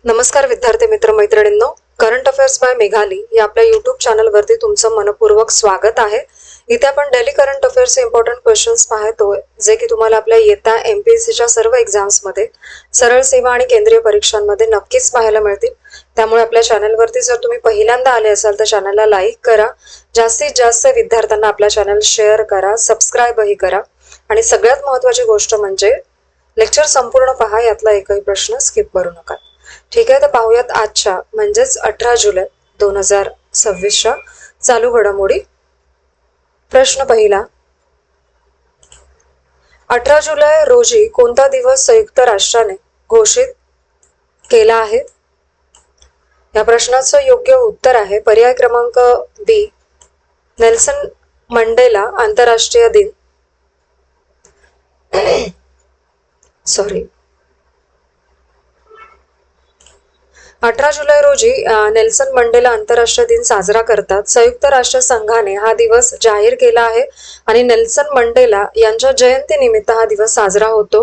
नमस्कार विद्यार्थी मित्र मैत्रिणींनो, करंट अफेअर्स बाय मेघाली या आपल्या यूट्यूब चॅनलवरती तुमचं मनपूर्वक स्वागत आहे. इथे आपण डेली करंट अफेअर्सचे इम्पॉर्टंट क्वेश्चन्स पाहतोय, जे की तुम्हाला आपल्या येत्या एमपीएससीच्या सर्व एक्झाम्समध्ये, सरळ सेवा आणि केंद्रीय परीक्षांमध्ये नक्कीच पाहायला मिळतील. त्यामुळे आपल्या चॅनलवरती जर तुम्ही पहिल्यांदा आले असाल तर चॅनलला लाईक करा, जास्तीत जास्त विद्यार्थ्यांना आपला चॅनल शेअर करा, सबस्क्राईबही करा आणि सगळ्यात महत्त्वाची गोष्ट म्हणजे लेक्चर संपूर्ण पहा, यातला एकही प्रश्न स्किप करू नका. ठीक आहे, तर पाहूयात आजच्या म्हणजेच 18 जुलै 2026च्या चालू घडामोडी. प्रश्न पहिला, 18 जुलै रोजी कोणता दिवस संयुक्त राष्ट्राने घोषित केला आहे? या प्रश्नाचं योग्य उत्तर आहे पर्याय क्रमांक बी, नेल्सन मंडेला आंतरराष्ट्रीय दिन. 18 जुलै रोजी नेल्सन मंडेला आंतरराष्ट्रीय दिन साजरा करतात. संयुक्त राष्ट्र संघाने हा दिवस जाहीर केला आहे आणि नेल्सन मंडेला यांच्या जयंतीनिमित्त हा दिवस साजरा होतो.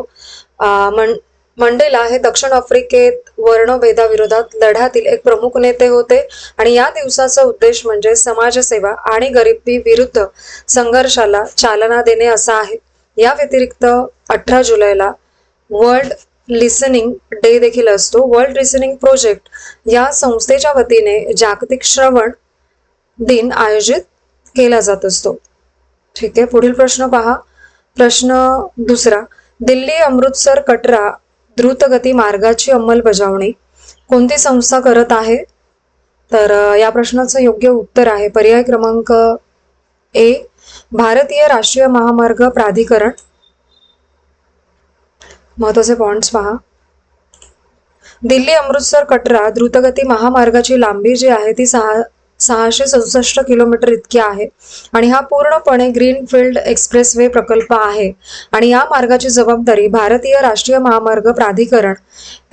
मंडेला हे दक्षिण आफ्रिकेत वर्णभेदाविरोधात लढ्यातील एक प्रमुख नेते होते आणि या दिवसाचा उद्देश म्हणजे समाजसेवा आणि गरिबी विरुद्ध संघर्षाला चालना देणे असा आहे. या व्यतिरिक्त 18 जुलैला वर्ल्ड लिसनिंग डे देखील असतो. वर्ल्ड लिसनिंग प्रोजेक्ट या संस्थेच्या वतीने जागतिक श्रवण दिन आयोजित केला जात असतो. ठीक आहे, पुढील प्रश्न पहा. प्रश्न दुसरा, दिल्ली अमृतसर कटरा द्रुतगती मार्गाची अंमलबजावणी कोणती संस्था करत आहे? तर या प्रश्नाचं योग्य उत्तर आहे पर्याय क्रमांक ए, भारतीय राष्ट्रीय महामार्ग प्राधिकरण. महत्वाचे पॉइंट्स पहा. दिल्ली अमृतसर कटरा द्रुतगती महामार्गाची लांबी जी आहे ती 667 किलोमीटर इतकी आहे आणि हा पूर्णपणे ग्रीनफील्ड एक्सप्रेसवे प्रकल्प आहे आणि या मार्गाची जबाबदारी भारतीय राष्ट्रीय महामार्ग प्राधिकरण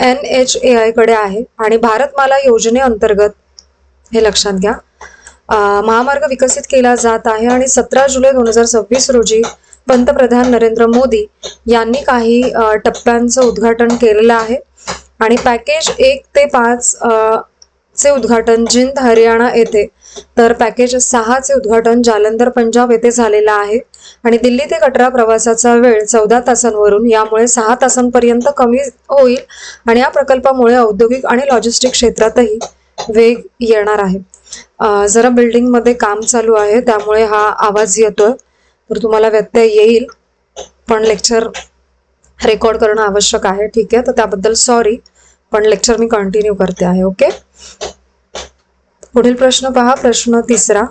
NHAI कडे आहे आणि भारतमाला योजनेअंतर्गत हे लक्षात घ्या महामार्ग विकसित केला जात आहे आणि 17 जुलै 2026 रोजी पंतप्रधान नरेंद्र मोदी यांनी काही टप्प्यांचं उद्घाटन केलेलं आहे आणि पॅकेज 1 ते 5 चे उद्घाटन जिंद हरियाणा येथे, तर पॅकेज 6 चे उद्घाटन जालंधर पंजाब येथे झालेला आहे आणि दिल्ली ते कटरा प्रवासाचा वेळ 14 तासांवरून यामुळे 6 तासांपर्यंत कमी होईल आणि या प्रकल्पामुळे औद्योगिक आणि लॉजिस्टिक क्षेत्रातही वेग येणार आहे. जरा बिल्डिंग मध्ये काम चालू आहे त्यामुळे हा आवाज येतोय, तर तुम्हाला व्यत्यय येईल, पण लेक्चर रेकॉर्ड करणं आवश्यक आहे. ठीक आहे, तर त्याबद्दल सॉरी, पण लेक्चर मी कंटिन्यू करते आहे. ओके, पुढील प्रश्न पहा. प्रश्न तिसरा,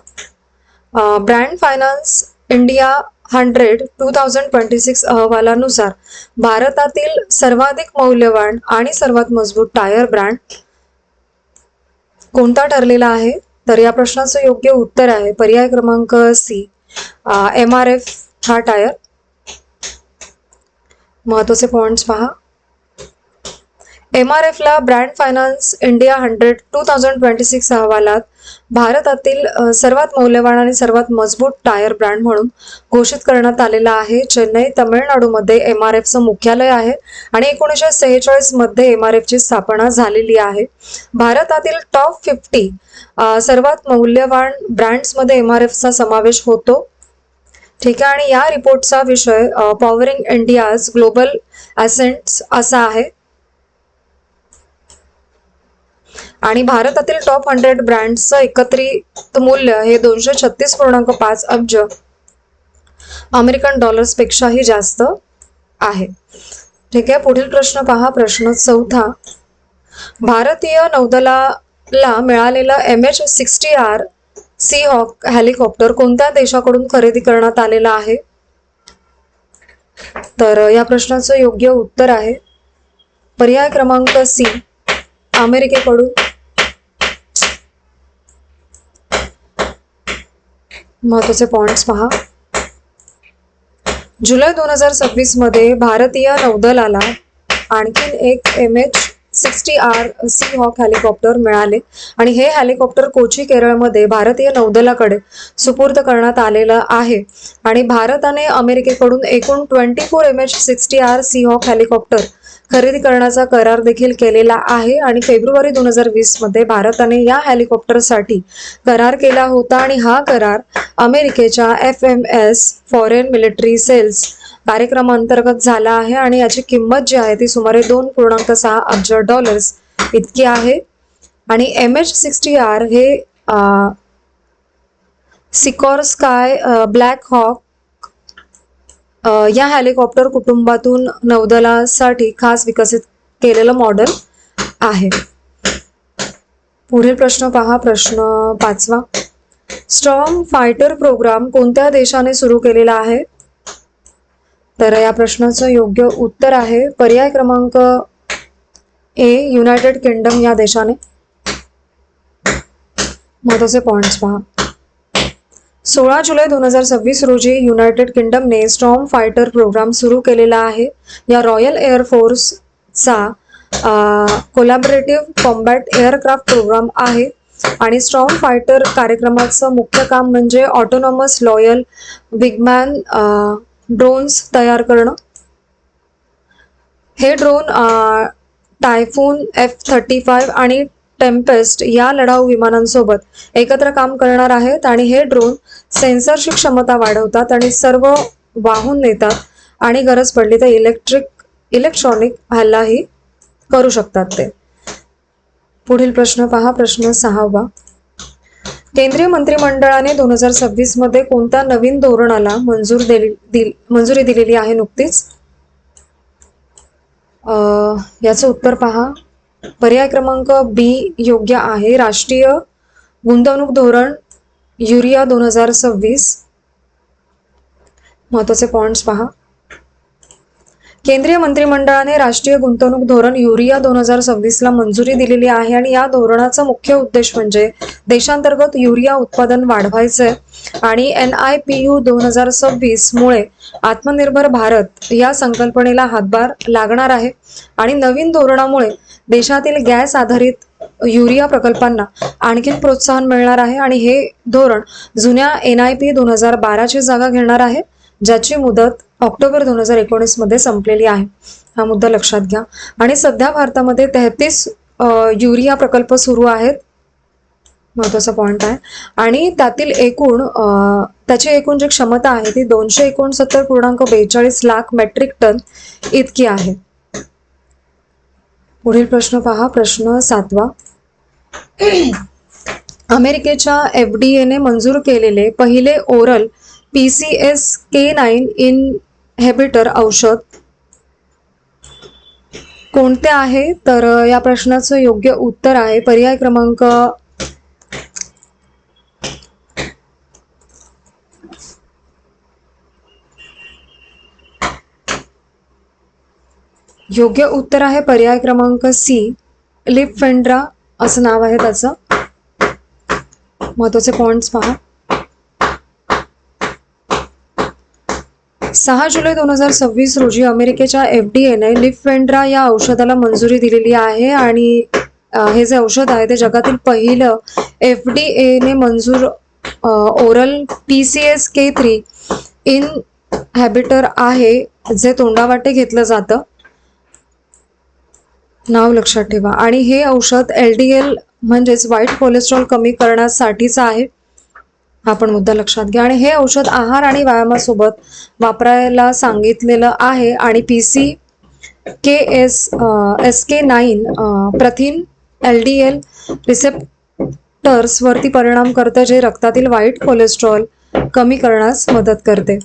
ब्रँड फायनान्स इंडिया 100 2026 अहवालानुसार भारतातील सर्वाधिक मौल्यवान आणि सर्वात मजबूत टायर ब्रँड कोणता ठरलेला आहे? तर या प्रश्नाचं योग्य उत्तर आहे पर्याय क्रमांक सी, MRF हा टायर. महत्वाचे पॉइंट्स पहा. MRF ला ब्रँड फायनान्स इंडिया 100 2026 अहवालात भारतातील सर्वात मौल्यवान आणि सर्वात मजबूत टायर ब्रँड म्हणून घोषित करण्यात आलेला आहे. चेन्नई तामिळनाडूमध्ये MRFचं मुख्यालय आहे आणि 1946 मध्ये MRF ची स्थापना झालेली आहे. भारतातील टॉप 50 सर्वात मौल्यवान ब्रँड्स मध्ये MRFचा समावेश होतो. ठीक आहे, आणि या रिपोर्टचा विषय पॉवरिंग इंडियाज ग्लोबल ॲसेट्स असा आहे आणि भारतातील टॉप 100 ब्रँड्सचं एकत्रित मूल्य हे 236.5 अब्ज अमेरिकन डॉलर्स पेक्षाही जास्त आहे. ठीक आहे, पुढील प्रश्न पहा. प्रश्न चौथा, भारतीय नौदलाला मिळालेला MH-60R सीहॉक हेलिकॉप्टर कोणत्या देशाकडून खरेदी करण्यात आलेला आहे? तर या प्रश्नाचं योग्य उत्तर आहे पर्याय क्रमांक सी, अमेरिकेकडून. महत्वाचे पॉइंट्स पहा. जुलै 2026 मध्ये भारतीय नौदलाला आणखीन एक MH-60R सीहॉक हेलिकॉप्टर मिळाले आणि हे हेलिकॉप्टर कोची केरळमध्ये भारतीय नौदलाकडे सुपूर्द करण्यात आलेलं आहे आणि भारताने अमेरिकेकडून एकूण 24 MH-60R सीहॉक हेलिकॉप्टर खरेदी करण्याचा करार देखील केलेला आहे आणि फेब्रुवारी 2020 मध्ये भारताने या हेलिकॉप्टरसाठी करार केला होता आणि हा करार अमेरिकेच्या FMS फॉरेन मिलिटरी सेल्स कार्यक्रमांतर्गत झाला आहे आणि याची किंमत जी आहे ती सुमारे $2.6 अब्ज इतकी आहे. आणि MH-60R हे सिकॉर्स्काय ब्लॅक हॉक या हेलिकॉप्टर कुटुंबातून नौदलासाठी खास विकसित केलेलं मॉडेल आहे. पुढील प्रश्न पहा, प्रश्न 5वा. स्टॉर्म फायटर प्रोग्राम कोणत्या देशाने सुरू केलेला आहे? तर या प्रश्नाचं योग्य उत्तर आहे पर्याय क्रमांक A, युनायटेड किंगडम या देशाने. महत्त्वाचे पॉइंट्स पहा. 16 जुलै 2026 रोजी युनायटेड किंगडमने स्टॉर्म फायटर प्रोग्राम सुरू केलेला आहे. या रॉयल एअरफोर्सचा कोलॅबोरेटिव्ह कॉम्बॅट एअरक्राफ्ट प्रोग्राम आहे आणि स्टॉर्म फायटर कार्यक्रमाचं मुख्य काम म्हणजे ऑटोनॉमस लॉयल विंगमॅन ड्रोन्स तयार करणं. हे ड्रोन टायफून F-35 आणि टेम्पेस्ट या लढाऊ विमानांसोबत एकत्र काम करणार आहेत आणि हे ड्रोन सेन्सरची क्षमता वाढवतात आणि सर्व वाहून नेतात आणि गरज पडली तर इलेक्ट्रॉनिक हल्लाही करू शकतात ते. पुढील प्रश्न पहा, प्रश्न 6वा. केंद्रीय मंत्रिमंडळाने 2026 मध्ये कोणत्या नवीन धोरणाला मंजुरी दिलेली आहे नुकतीच? याचं उत्तर पहा. पर्याय क्रमांक B योग्य आहे. राष्ट्रीय गुंतवणूक धोरण युरिया 2026. महत्त्वाचे पॉइंट्स पहा. केंद्रीय मंत्रिमंडळाने राष्ट्रीय गुंतवणूक धोरण युरिया 2026 ला मंजुरी दिलेली आहे आणि या धोरणाचा मुख्य उद्देश म्हणजे देशांतर्गत युरिया उत्पादन वाढवायचे आणि NIPU 2026 मुळे आत्मनिर्भर भारत या संकल्पनेला हातभार लागणार आहे आणि नवीन धोरणामुळे देशातील गॅस आधारित युरिया प्रकल्पांना आणखी प्रोत्साहन मिळणार आहे आणि हे धोरण जुन्या NIP 2012 ची जागा घेणार आहे ज्याची मुदत ऑक्टोबर 2019 मध्ये संपलेली आहे. हा मुद्दा लक्षात घ्या. आणि सध्या भारतामध्ये 33 युरिया प्रकल्प सुरू आहेत. महत्त्वाचा पॉइंट आहे. आणि त्यातील त्याची एकूण जी क्षमता आहे ती 269.42 लाख मेट्रिक टन इतकी आहे. पुढील प्रश्न पहा, प्रश्न 7वा. अमेरिकेच्या FDA ने मंजूर केलेले पहिले ओरल PCSK9 इनहिबिटर औषध कोणते आहे? तर या प्रश्नाचं योग्य उत्तर आहे पर्याय क्रमांक योग्य उत्तर आहे पर्याय क्रमांक C, लिपफेंड्रा असं नाव आहे त्याचं. महत्त्वाचे पॉइंट्स पहा. 6 जुलै 2026 रोजी अमेरिकेच्या FDA ने लिपफेंड्रा या औषधाला मंजुरी दिलेली आहे आणि हे जे औषध आहे ते जगातील पहिलं FDA ने मंजूर ओरल PCSK3 इनहिबिटर आहे जे तोंडावाटे घेतलं जातं. नाव लक्षात ठेवा. आणि हे औषध LDL म्हणजेच वाईट कोलेस्ट्रॉल कमी करण्यासाठीचं आहे. हा पण मुद्दा लक्षात घ्या. आणि हे औषध आहार आणि व्यायामासोबत वापरायला सांगितलेलं आहे आणि PCSK9 प्रथिन LDL रिसेप्टर्स वरती परिणाम करते जे रक्तातील वाईट कोलेस्ट्रॉल कमी करण्यास मदत करते.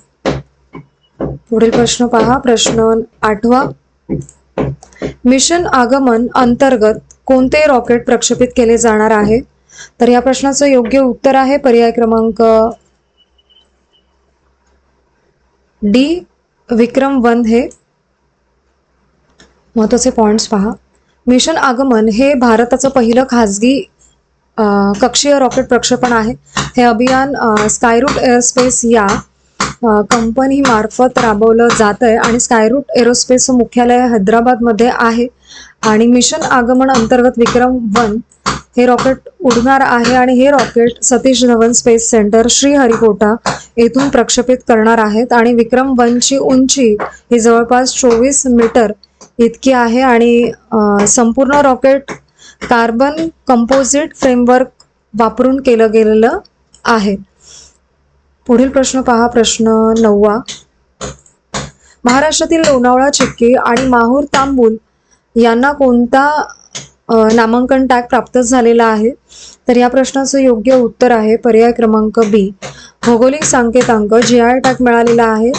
पुढील प्रश्न पहा, प्रश्न 8वा. मिशन आगमन अंतर्गत कोणते रॉकेट प्रक्षेपित केले जाणार आहे? तर या प्रश्नाचं योग्य उत्तर आहे पर्याय क्रमांक D, विक्रम-1 हे. महत्त्वाचे पॉइंट्स पहा. मिशन आगमन हे भारताचं पहिलं खासगी कक्षीय रॉकेट प्रक्षेपण आहे. हे अभियान स्कायरूट एअरस्पेस या कंपनी मार्फत राबवलं जात आहे आणि स्कायरूट एरोस्पेसचं मुख्यालय हैदराबादमध्ये आहे. आणि मिशन आगमन अंतर्गत विक्रम-1 हे रॉकेट उडणार आहे आणि हे rocket Satish Dhawan space centre Sriharikota येथून प्रक्षेपित करणार आहेत. आणि विक्रम-1 ची उंची ही जवळपास 24 मीटर इतकी आहे आणि संपूर्ण रॉकेट कार्बन कंपोजिट फ्रेमवर्क वापरून केलं गेलेलं आहे. पुढील प्रश्न पहा, प्रश्न 9. महाराष्ट्रातील लोणावळा, चिक्की आणि माहूर तांबूल यांना कोणता नामांकन टॅग प्राप्त झालेला आहे? तर या प्रश्नाचं योग्य उत्तर आहे पर्याय क्रमांक बी, भौगोलिक संकेतांक GI टॅग मिळालेला आहे.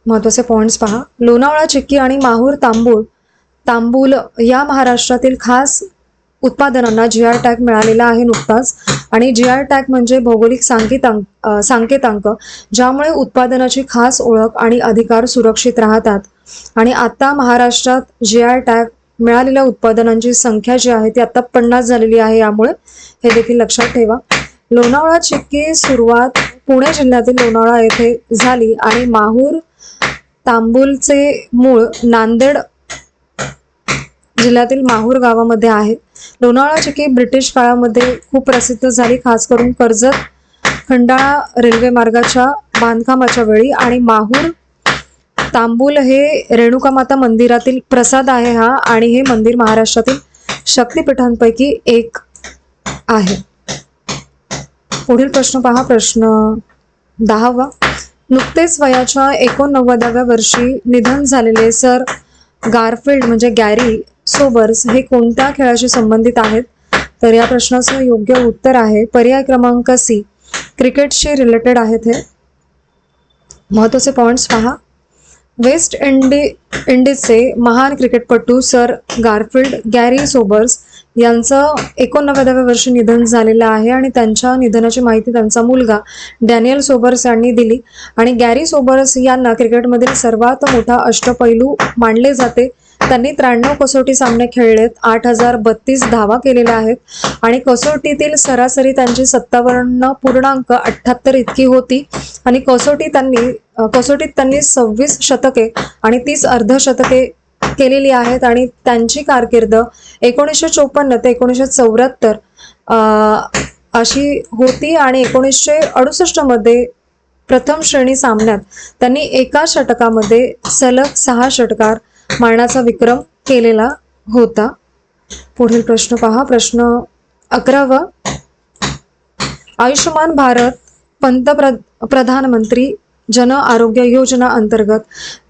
महत्त्वाचे पॉइंट्स पहा. लोणावळा, चिक्की आणि माहूर तांबूल या महाराष्ट्रातील खास उत्पादनांना GI टॅग मिळालेला आहे नुकताच. आणि GI टॅग म्हणजे भौगोलिक संकेतांक ज्यामुळे उत्पादनाची खास ओळख आणि अधिकार सुरक्षित राहतात. आणि आता महाराष्ट्रात GI टॅग मिळालेल्या उत्पादनांची संख्या जी आहे ती आता 50 झालेली आहे. यामुळे हे देखील लक्षात ठेवा. लोणावळा चिक्की सुरुवात पुणे जिल्ह्यातील लोणावळा येथे झाली आणि माहूर तांबूलचे मूळ नांदेड जिल्ह्यातील माहूर गावामध्ये आहे. लोणावळा चिक्की ब्रिटिश काळामध्ये खूप प्रसिद्ध झाली, खास करून कर्जत खंडाळा रेल्वे मार्गाच्या बांधकामाच्या वेळी. आणि माहूर तांबूल हे रेणुकामाता मंदिरातील प्रसाद आहे हा, आणि हे मंदिर महाराष्ट्रातील शक्तिपीठांपैकी एक आहे. पुढील प्रश्न पहा, प्रश्न 10. नुकतेच वयाच्या 89व्या वर्षी निधन झालेले सर गारफिल्ड म्हणजे गॅरी सोबर्स हे कोणत्या खेळाशी संबंधित आहेत? तर या प्रश्नाचं योग्य उत्तर आहे पर्याय क्रमांक सी, क्रिकेटशी रिलेटेड आहेत हे. महत्त्वाचे पॉइंट्स पहा. वेस्ट इंडिजचे महान क्रिकेटपटू सर गारफिल्ड गॅरी सोबर्स यांचं 89व्या वर्षी निधन झालेलं आहे आणि त्यांच्या निधनाची माहिती त्यांचा मुलगा डॅनियल सोबर्स यांनी दिली. आणि गॅरी सोबर्स यांना क्रिकेटमधील सर्वात मोठा अष्टपैलू मानले जाते. त्यांनी 93 कसोटी सामने खेळलेत, 8032 धावा केलेल्या आहेत आणि कसोटीतील सरासरी त्यांची 57.78 इतकी होती. आणि कसोटीत त्यांनी 26 शतके आणि 30 अर्धशतके केलेली आहेत. आणि त्यांची कारकीर्द 1954 ते 1974 अशी होती. आणि 1968 मध्ये प्रथम श्रेणी सामन्यात त्यांनी एका षटकामध्ये सलग 6 षटकार मारण्याचा विक्रम केलेला होता. पुढील प्रश्न पहा, प्रश्न 11. आयुष्यमान भारत प्रधानमंत्री जन आरोग्य योजना अंतर्गत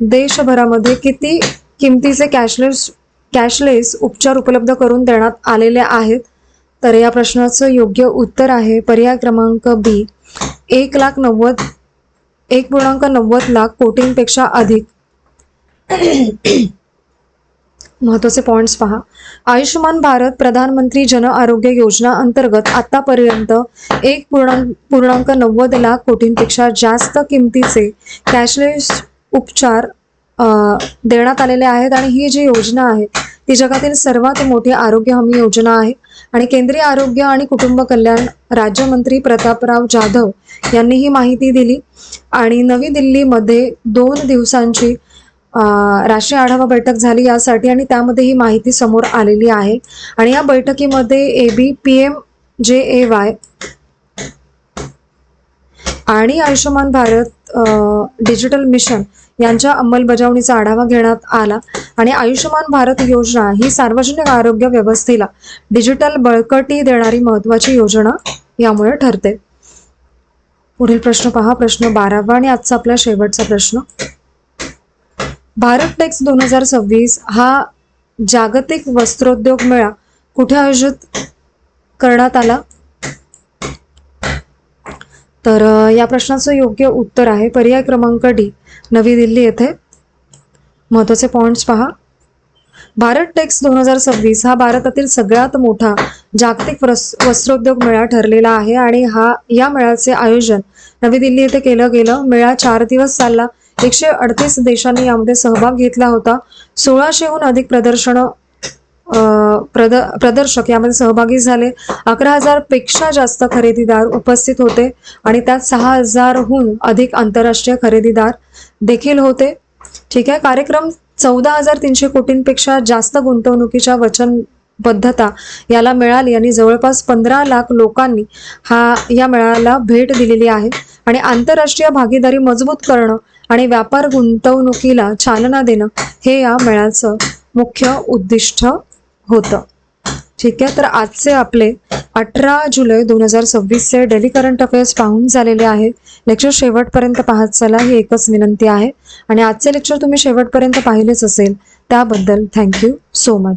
देशभरामध्ये किती किमतीचे कॅशलेस उपचार उपलब्ध करून देण्यात आलेले आहेत? तर या प्रश्नाचं योग्य उत्तर आहे पर्याय क्रमांक बी, 1.90 लाख कोटींपेक्षा अधिक. महत्त्वाचे पॉइंट्स पहा. आयुष्यमान भारत प्रधानमंत्री जन आरोग्य योजना अंतर्गत आतापर्यंत 1.90 लाख कोटींपेक्षा जास्त किमतीचे कॅशलेस उपचार देण्यात आलेले आहेत. आणि ही जी योजना आहे ती जगातील सर्वात मोठी आरोग्य हमी योजना आहे. आणि केंद्रीय आरोग्य आणि कुटुंब कल्याण राज्यमंत्री प्रतापराव जाधव यांनी ही माहिती दिली. आणि नवी दिल्लीमध्ये 2 दिवसांची राष्ट्रीय आढावा बैठक झाली यासाठी, आणि त्यामध्ये ही माहिती समोर आलेली आहे. आणि या बैठकीमध्ये ABPMJAY आणि आयुष्यमान भारत डिजिटल मिशन यांच्या अंमलबजावणीचा आढावा घेण्यात आला. आणि आयुष्यमान भारत योजना ही सार्वजनिक आरोग्य व्यवस्थेला डिजिटल बळकटी देणारी महत्त्वाची योजना यामुळे ठरते. पुढील प्रश्न पहा, प्रश्न 12 आणि आजचा आपला शेवटचा प्रश्न. भारत टेक्स 2026 हा जागतिक वस्त्रोद्योग मेळा कुठे आयोजित करण्यात आला? तर या प्रश्नाचं योग्य उत्तर आहे पर्याय क्रमांक डी, नवी दिल्ली येथे. महत्त्वाचे पॉइंट्स पहा. भारत टेक्स 2026 हा भारतातील सगळ्यात मोठा जागतिक वस्त्रोद्योग मेळा ठरलेला आहे. आणि या मेळ्याचे आयोजन नवी दिल्ली येथे केलं गेलं. मेळा 4 दिवस चालला. 138 देशांनी यामध्ये सहभाग घेतला होता. 1600हून अधिक प्रदर्शक यामध्ये सहभागी झाले. 11,000 पेक्षा जास्त खरेदीदार उपस्थित होते आणि त्यात 6,000हून अधिक आंतरराष्ट्रीय खरेदीदार देखील होते. ठीक आहे. कार्यक्रम 14,300 कोटींपेक्षा जास्त गुंतवणुकीच्या वचनबद्धता याला मिळाली आणि जवळपास 15 लाख लोकांनी या मेळ्याला भेट दिलेली आहे. आणि आंतरराष्ट्रीय भागीदारी मजबूत करणं आणि व्यापार गुंतवणुकीला चालना देणं हे या मेळ्याचं मुख्य उद्दिष्ट होतं. ठीक आहे, तर आजचे आपले 18 जुलै 2026चे डेली करंट अफेअर्स पाहून झालेले आहे. लेक्चर शेवटपर्यंत पाहत चला ही एकच विनंती आहे. आणि आजचे लेक्चर तुम्ही शेवटपर्यंत पाहिलेच असेल त्याबद्दल थँक्यू सो मच.